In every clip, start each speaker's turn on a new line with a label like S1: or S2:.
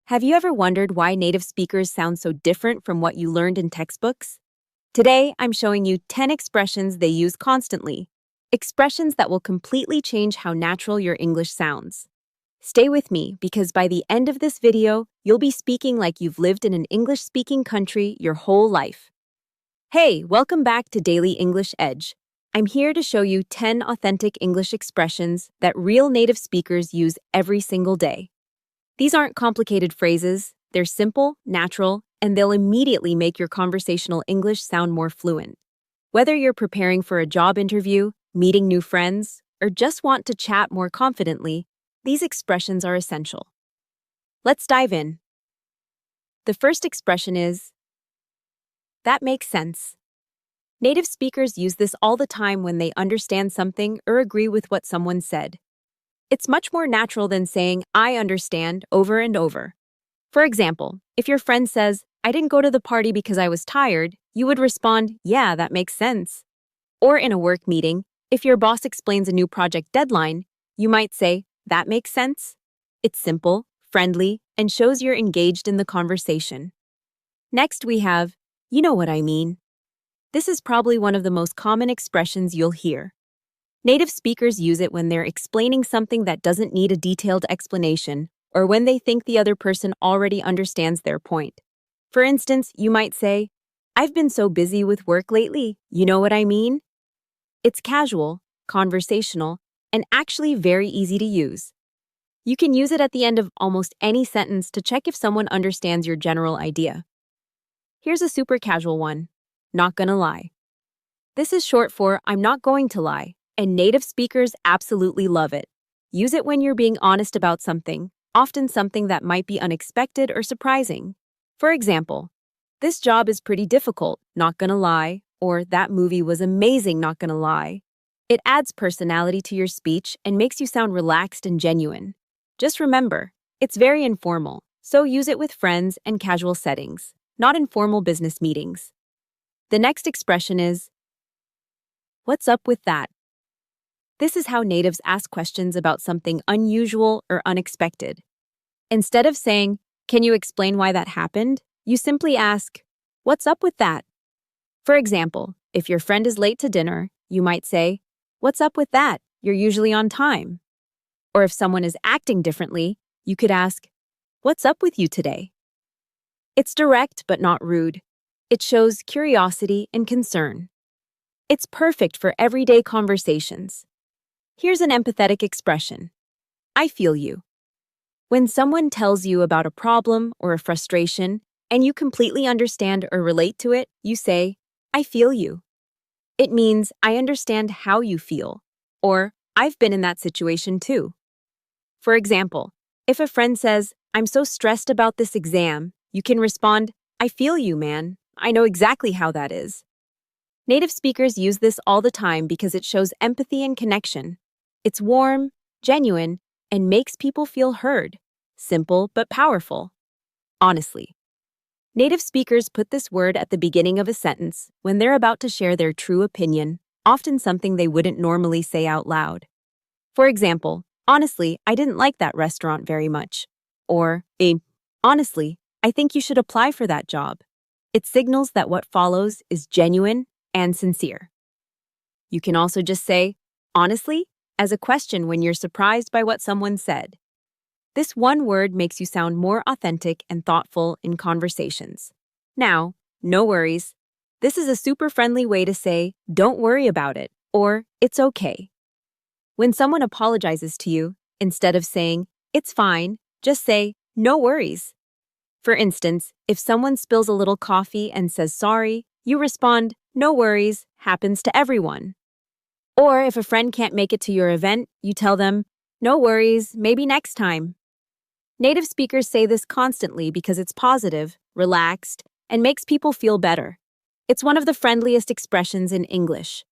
S1: Have you ever wondered why native speakers sound so different from what you learned in textbooks? Today, I'm showing you 10 expressions they use constantly. Expressions that will completely change how natural your English sounds. Stay with me because by the end of this video, you'll be speaking like you've lived in an English-speaking country your whole life. Hey, welcome back to Daily English Edge. I'm here to show you 10 authentic English expressions that real native speakers use every single day. These aren't complicated phrases, they're simple, natural, and they'll immediately make your conversational English sound more fluent. Whether you're preparing for a job interview, meeting new friends, or just want to chat more confidently, these expressions are essential. Let's dive in. The first expression is, "That makes sense." Native speakers use this all the time when they understand something or agree with what someone said. It's much more natural than saying, "I understand," over and over. For example, if your friend says, "I didn't go to the party because I was tired," you would respond, "Yeah, that makes sense." Or in a work meeting, if your boss explains a new project deadline, you might say, "That makes sense." It's simple, friendly, and shows you're engaged in the conversation. Next, we have, "You know what I mean." This is probably one of the most common expressions you'll hear. Native speakers use it when they're explaining something that doesn't need a detailed explanation, or when they think the other person already understands their point. For instance, you might say, "I've been so busy with work lately, you know what I mean?" It's casual, conversational, and actually very easy to use. You can use it at the end of almost any sentence to check if someone understands your general idea. Here's a super casual one, "Not gonna lie." This is short for "I'm not going to lie," and native speakers absolutely love it. Use it when you're being honest about something, often something that might be unexpected or surprising. For example, "This job is pretty difficult, not gonna lie," or "That movie was amazing, not gonna lie." It adds personality to your speech and makes you sound relaxed and genuine. Just remember, it's very informal, so use it with friends and casual settings, not in formal business meetings. The next expression is, "What's up with that?" This is how natives ask questions about something unusual or unexpected. Instead of saying, "Can you explain why that happened?" you simply ask, "What's up with that?" For example, if your friend is late to dinner, you might say, "What's up with that? You're usually on time." Or if someone is acting differently, you could ask, "What's up with you today?" It's direct but not rude. It shows curiosity and concern. It's perfect for everyday conversations. Here's an empathetic expression, "I feel you." When someone tells you about a problem or a frustration, and you completely understand or relate to it, you say, "I feel you." It means, "I understand how you feel," or "I've been in that situation too." For example, if a friend says, "I'm so stressed about this exam," you can respond, "I feel you, man. I know exactly how that is." Native speakers use this all the time because it shows empathy and connection. It's warm, genuine, and makes people feel heard. Simple but powerful. Honestly. Native speakers put this word at the beginning of a sentence when they're about to share their true opinion, often something they wouldn't normally say out loud. For example, "Honestly, I didn't like that restaurant very much." Or, "Honestly, I think you should apply for that job." It signals that what follows is genuine and sincere. You can also just say, "Honestly?" as a question when you're surprised by what someone said. This one word makes you sound more authentic and thoughtful in conversations. Now, no worries. This is a super friendly way to say, "Don't worry about it," or "It's okay." When someone apologizes to you, instead of saying, "It's fine," just say, "No worries." For instance, if someone spills a little coffee and says sorry, you respond, "No worries, happens to everyone." Or if a friend can't make it to your event, you tell them, "No worries, maybe next time." Native speakers say this constantly because it's positive, relaxed, and makes people feel better. It's one of the friendliest expressions in English.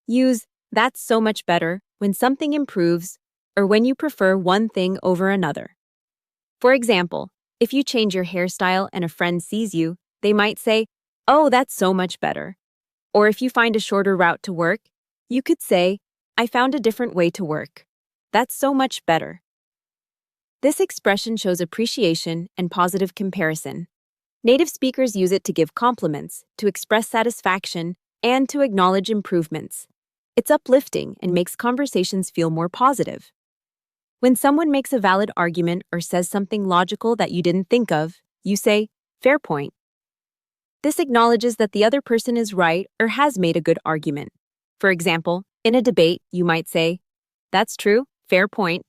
S1: Use "That's so much better" when something improves or when you prefer one thing over another. For example, if you change your hairstyle and a friend sees you, they might say, "Oh, that's so much better." Or if you find a shorter route to work, you could say, "I found a different way to work. That's so much better." This expression shows appreciation and positive comparison. Native speakers use it to give compliments, to express satisfaction, and to acknowledge improvements. It's uplifting and makes conversations feel more positive. When someone makes a valid argument or says something logical that you didn't think of, you say, "Fair point." This acknowledges that the other person is right or has made a good argument. For example, in a debate, you might say, "That's true, fair point."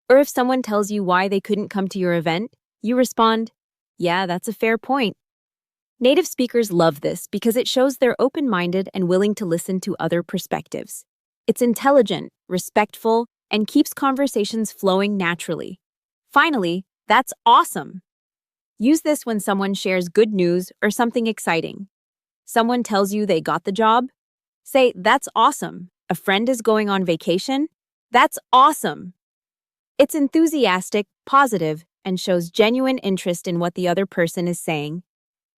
S1: Or if someone tells you why they couldn't come to your event, you respond, "Yeah, that's a fair point." Native speakers love this because it shows they're open-minded and willing to listen to other perspectives. It's intelligent, respectful, and keeps conversations flowing naturally. Finally, that's awesome. Use this when someone shares good news or something exciting. Someone tells you they got the job? Say, "That's awesome." A friend is going on vacation? That's awesome. It's enthusiastic, positive, and shows genuine interest in what the other person is saying.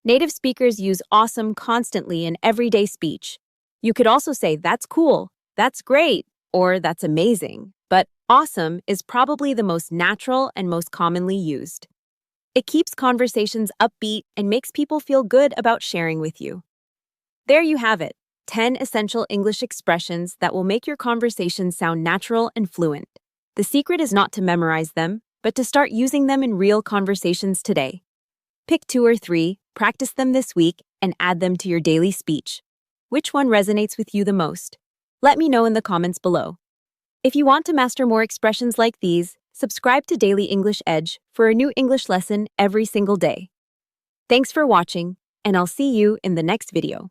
S1: Native speakers use awesome constantly in everyday speech. You could also say, "That's cool," "That's great," or "That's amazing." But awesome is probably the most natural and most commonly used. It keeps conversations upbeat and makes people feel good about sharing with you. There you have it, 10 essential English expressions that will make your conversation sound natural and fluent. The secret is not to memorize them, but to start using them in real conversations today. Pick 2 or 3, practice them this week, and add them to your daily speech. Which one resonates with you the most? Let me know in the comments below. If you want to master more expressions like these, subscribe to Daily English Edge for a new English lesson every single day. Thanks for watching, and I'll see you in the next video.